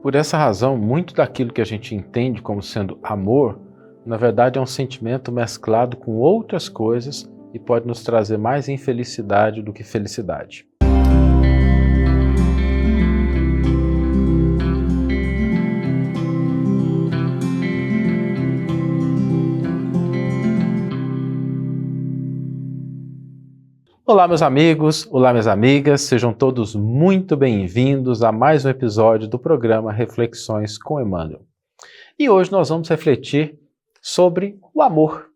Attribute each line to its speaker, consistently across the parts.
Speaker 1: Por essa razão, muito daquilo que a gente entende como sendo amor, na verdade é um sentimento mesclado com outras coisas e pode nos trazer mais infelicidade do que felicidade. Olá meus amigos, olá minhas amigas, sejam todos muito bem-vindos a mais um episódio do programa Reflexões com Emmanuel. E hoje nós vamos refletir sobre o amor.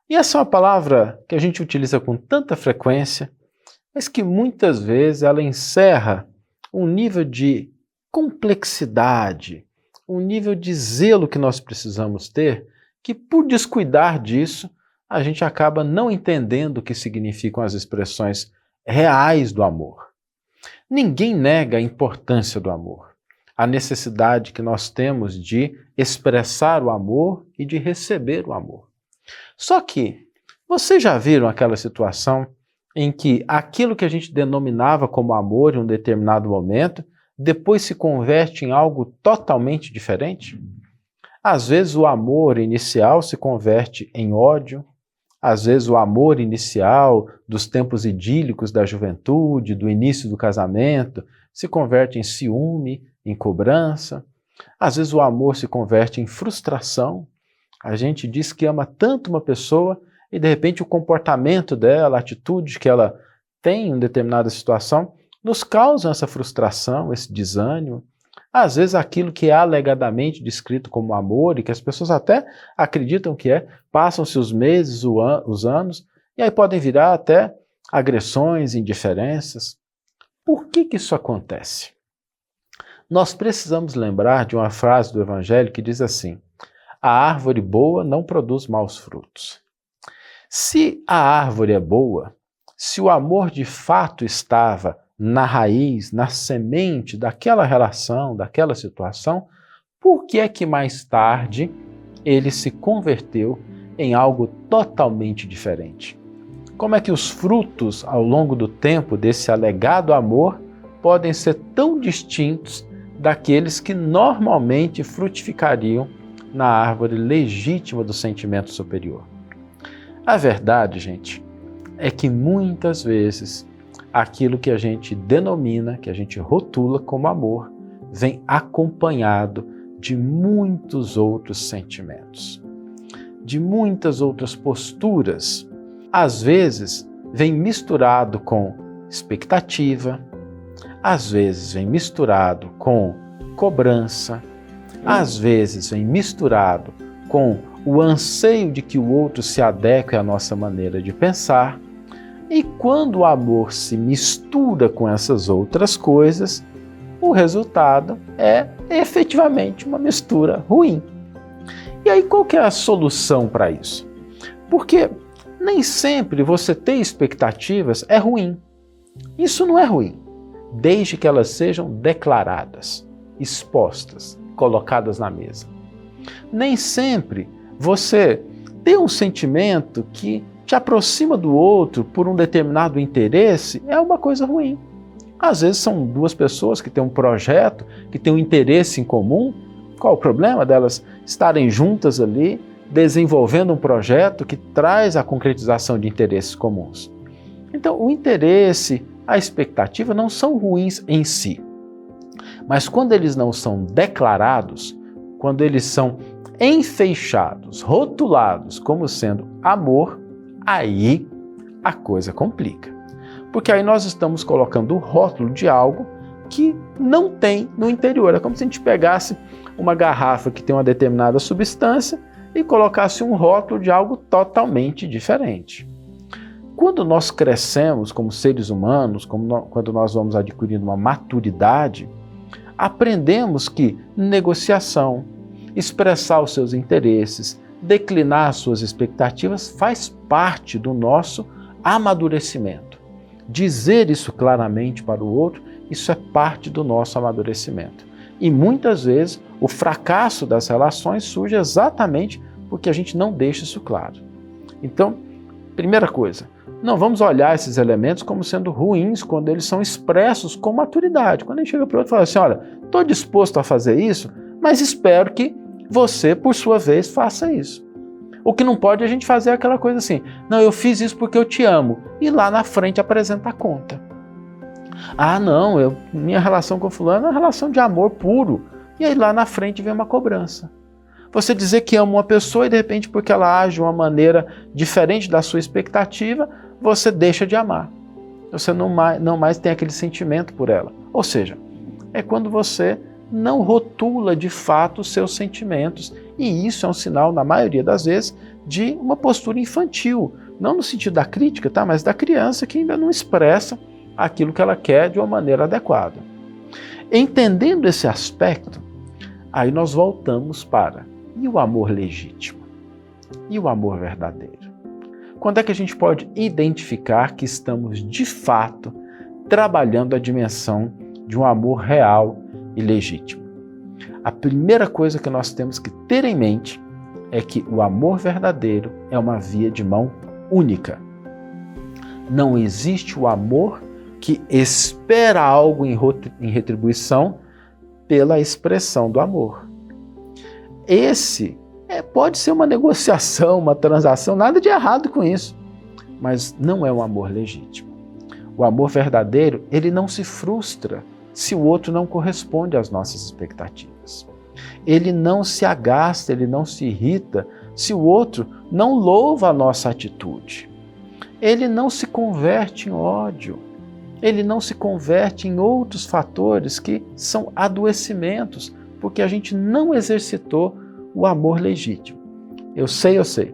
Speaker 1: E essa é uma palavra que a gente utiliza com tanta frequência, mas que muitas vezes ela encerra um nível de complexidade, um nível de zelo que nós precisamos ter, que por descuidar disso, a gente acaba não entendendo o que significam as expressões reais do amor. Ninguém nega a importância do amor, a necessidade que nós temos de expressar o amor e de receber o amor. Só que, vocês já viram aquela situação em que aquilo que a gente denominava como amor em um determinado momento, depois se converte em algo totalmente diferente? Às vezes o amor inicial se converte em ódio, às vezes o amor inicial dos tempos idílicos da juventude, do início do casamento, se converte em ciúme, em cobrança. Às vezes o amor se converte em frustração. A gente diz que ama tanto uma pessoa e de repente o comportamento dela, a atitude que ela tem em determinada situação, nos causam essa frustração, esse desânimo. Às vezes aquilo que é alegadamente descrito como amor e que as pessoas até acreditam que é, passam-se os meses, os anos, e aí podem virar até agressões, indiferenças. Por que isso acontece? Nós precisamos lembrar de uma frase do Evangelho que diz assim: a árvore boa não produz maus frutos. Se a árvore é boa, se o amor de fato estava na raiz, na semente daquela relação, daquela situação, por que é que mais tarde ele se converteu em algo totalmente diferente? Como é que os frutos ao longo do tempo desse alegado amor podem ser tão distintos daqueles que normalmente frutificariam na árvore legítima do sentimento superior? A verdade, gente, é que muitas vezes aquilo que a gente denomina, que a gente rotula como amor, vem acompanhado de muitos outros sentimentos, de muitas outras posturas. Às vezes vem misturado com expectativa, às vezes vem misturado com cobrança, às vezes vem misturado com o anseio de que o outro se adeque à nossa maneira de pensar. E quando o amor se mistura com essas outras coisas, o resultado é efetivamente uma mistura ruim. E aí qual que é a solução para isso? Porque nem sempre você ter expectativas é ruim. Isso não é ruim, desde que elas sejam declaradas, expostas, colocadas na mesa. Nem sempre você ter um sentimento que te aproxima do outro por um determinado interesse é uma coisa ruim. Às vezes são duas pessoas que têm um projeto, que têm um interesse em comum. Qual o problema delas estarem juntas ali, desenvolvendo um projeto que traz a concretização de interesses comuns? Então, o interesse, a expectativa não são ruins em si. Mas quando eles não são declarados, quando eles são enfeixados, rotulados como sendo amor, aí a coisa complica. Porque aí nós estamos colocando o rótulo de algo que não tem no interior. É como se a gente pegasse uma garrafa que tem uma determinada substância e colocasse um rótulo de algo totalmente diferente. Quando nós crescemos como seres humanos, quando nós vamos adquirindo uma maturidade, aprendemos que negociação, expressar os seus interesses, declinar as suas expectativas faz parte do nosso amadurecimento. Dizer isso claramente para o outro, isso é parte do nosso amadurecimento. E muitas vezes o fracasso das relações surge exatamente porque a gente não deixa isso claro. Então, primeira coisa, Não vamos olhar esses elementos como sendo ruins quando eles são expressos com maturidade. Quando a gente chega para o outro e fala assim, olha, estou disposto a fazer isso, mas espero que você, por sua vez, faça isso. O que não pode é a gente fazer aquela coisa assim, não, eu fiz isso porque eu te amo, e lá na frente apresenta a conta. Ah, não, minha relação com fulano é uma relação de amor puro, e aí lá na frente vem uma cobrança. Você dizer que ama uma pessoa e de repente porque ela age de uma maneira diferente da sua expectativa, você deixa de amar. Você não mais tem aquele sentimento por ela. Ou seja, é quando você não rotula de fato os seus sentimentos. E isso é um sinal, na maioria das vezes, de uma postura infantil. Não no sentido da crítica, tá? Mas da criança que ainda não expressa aquilo que ela quer de uma maneira adequada. Entendendo esse aspecto, aí nós voltamos para e o amor legítimo? E o amor verdadeiro? Quando é que a gente pode identificar que estamos de fato trabalhando a dimensão de um amor real e legítimo? A primeira coisa que nós temos que ter em mente é que o amor verdadeiro é uma via de mão única. Não existe o amor que espera algo em retribuição pela expressão do amor. Esse pode ser uma negociação, uma transação, nada de errado com isso, mas não é um amor legítimo. O amor verdadeiro, ele não se frustra se o outro não corresponde às nossas expectativas. Ele não se agasta, ele não se irrita se o outro não louva a nossa atitude. Ele não se converte em ódio. Ele não se converte em outros fatores que são adoecimentos, porque a gente não exercitou o amor legítimo. Eu sei.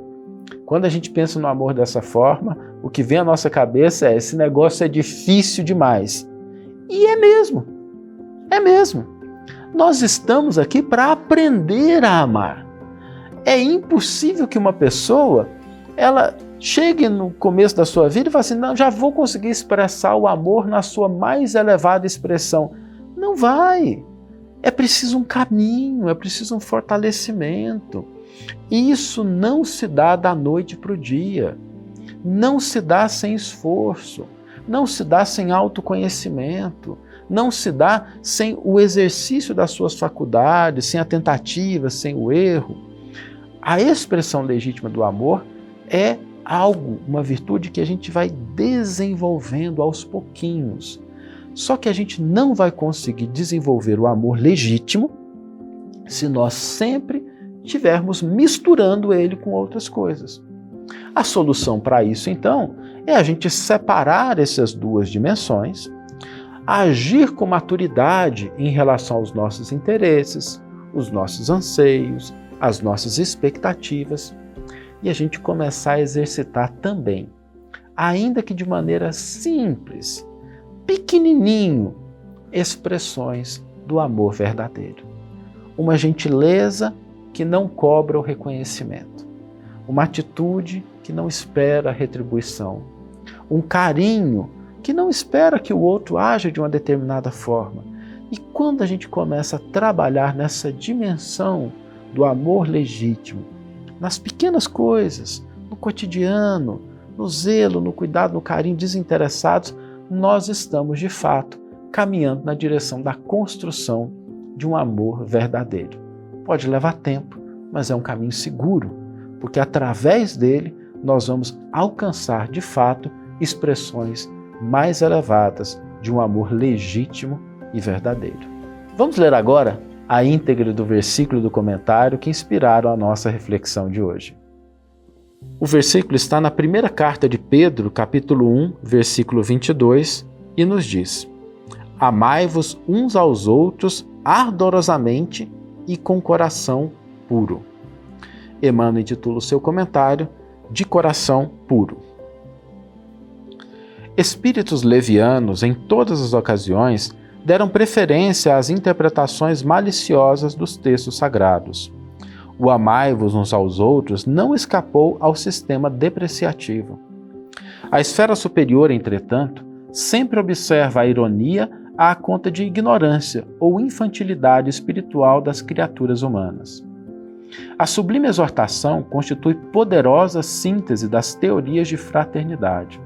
Speaker 1: Quando a gente pensa no amor dessa forma, o que vem à nossa cabeça é: esse negócio é difícil demais. E é mesmo. É mesmo. Nós estamos aqui para aprender a amar. É impossível que uma pessoa, ela chegue no começo da sua vida e fale assim, não, já vou conseguir expressar o amor na sua mais elevada expressão. Não vai. É preciso um caminho, é preciso um fortalecimento. Isso não se dá da noite para o dia. Não se dá sem esforço. Não se dá sem autoconhecimento. Não se dá sem o exercício das suas faculdades, sem a tentativa, sem o erro. A expressão legítima do amor é algo, uma virtude que a gente vai desenvolvendo aos pouquinhos. Só que a gente não vai conseguir desenvolver o amor legítimo se nós sempre estivermos misturando ele com outras coisas. A solução para isso, então, é a gente separar essas duas dimensões, agir com maturidade em relação aos nossos interesses, os nossos anseios, as nossas expectativas, e a gente começar a exercitar também, ainda que de maneira simples, pequenininho, expressões do amor verdadeiro. Uma gentileza que não cobra o reconhecimento, uma atitude que não espera a retribuição, um carinho que não espera que o outro haja de uma determinada forma. E quando a gente começa a trabalhar nessa dimensão do amor legítimo, nas pequenas coisas, no cotidiano, no zelo, no cuidado, no carinho desinteressados, nós estamos, de fato, caminhando na direção da construção de um amor verdadeiro. Pode levar tempo, mas é um caminho seguro, porque através dele nós vamos alcançar, de fato, expressões mais elevadas de um amor legítimo e verdadeiro. Vamos ler agora a íntegra do versículo do comentário que inspiraram a nossa reflexão de hoje. O versículo está na primeira carta de Pedro, capítulo 1, versículo 22, e nos diz: amai-vos uns aos outros ardorosamente e com coração puro. Emmanuel intitula o seu comentário De Coração Puro. Espíritos levianos, em todas as ocasiões, deram preferência às interpretações maliciosas dos textos sagrados. O amai-vos uns aos outros não escapou ao sistema depreciativo. A esfera superior, entretanto, sempre observa a ironia à conta de ignorância ou infantilidade espiritual das criaturas humanas. A sublime exortação constitui poderosa síntese das teorias de fraternidade.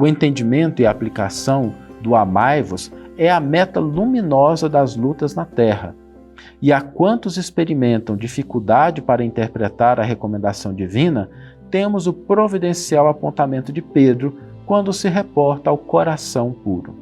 Speaker 1: O entendimento e a aplicação do amai-vos é a meta luminosa das lutas na Terra. E a quantos experimentam dificuldade para interpretar a recomendação divina, temos o providencial apontamento de Pedro quando se reporta ao coração puro.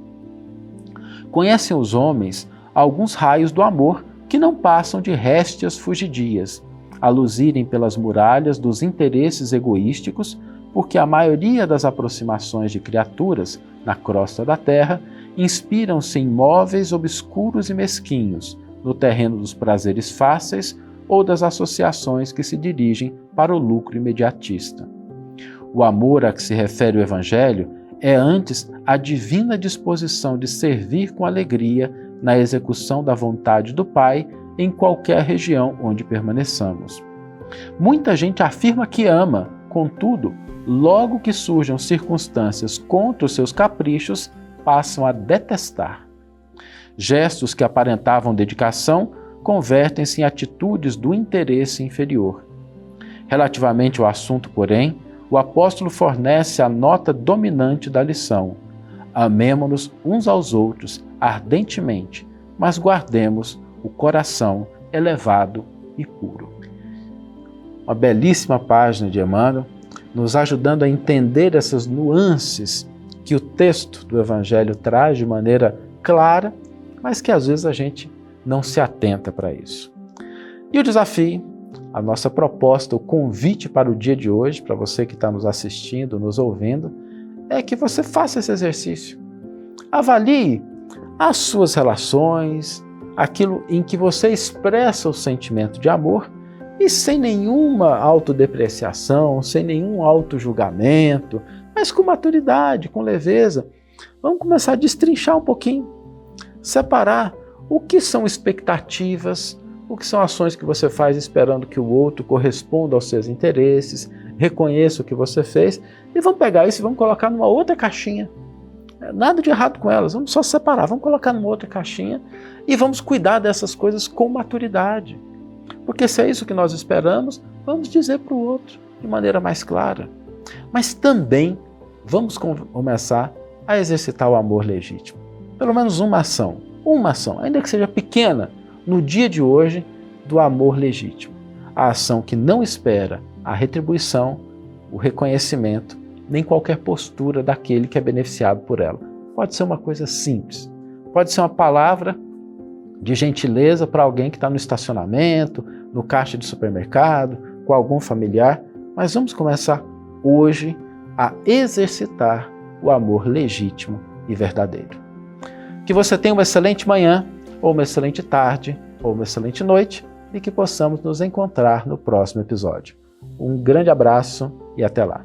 Speaker 1: Conhecem os homens alguns raios do amor que não passam de réstias fugidias, a luzirem pelas muralhas dos interesses egoísticos, porque a maioria das aproximações de criaturas na crosta da terra inspiram-se em móveis obscuros e mesquinhos, no terreno dos prazeres fáceis ou das associações que se dirigem para o lucro imediatista. O amor a que se refere o Evangelho é antes a divina disposição de servir com alegria na execução da vontade do Pai em qualquer região onde permaneçamos. Muita gente afirma que ama, contudo, logo que surjam circunstâncias contra os seus caprichos, passam a detestar. Gestos que aparentavam dedicação convertem-se em atitudes do interesse inferior. Relativamente ao assunto, porém, o apóstolo fornece a nota dominante da lição: amemo-nos uns aos outros ardentemente, mas guardemos o coração elevado e puro. Uma belíssima página de Emmanuel, nos ajudando a entender essas nuances que o texto do Evangelho traz de maneira clara, mas que às vezes a gente não se atenta para isso. E o desafio, a nossa proposta, o convite para o dia de hoje, para você que está nos assistindo, nos ouvindo, é que você faça esse exercício. Avalie as suas relações, aquilo em que você expressa o sentimento de amor e sem nenhuma autodepreciação, sem nenhum autojulgamento, mas com maturidade, com leveza. Vamos começar a destrinchar um pouquinho, separar o que são expectativas, o que são ações que você faz esperando que o outro corresponda aos seus interesses, reconheça o que você fez, e vamos pegar isso e vamos colocar numa outra caixinha. Nada de errado com elas, vamos só separar, vamos colocar numa outra caixinha e vamos cuidar dessas coisas com maturidade. Porque se é isso que nós esperamos, vamos dizer para o outro de maneira mais clara. Mas também vamos começar a exercitar o amor legítimo. Pelo menos uma ação, ainda que seja pequena, no dia de hoje, do amor legítimo. A ação que não espera a retribuição, o reconhecimento, nem qualquer postura daquele que é beneficiado por ela. Pode ser uma coisa simples, pode ser uma palavra de gentileza para alguém que está no estacionamento, no caixa de supermercado, com algum familiar, mas vamos começar hoje a exercitar o amor legítimo e verdadeiro. Que você tenha uma excelente manhã, ou uma excelente tarde, ou uma excelente noite, e que possamos nos encontrar no próximo episódio. Um grande abraço e até lá.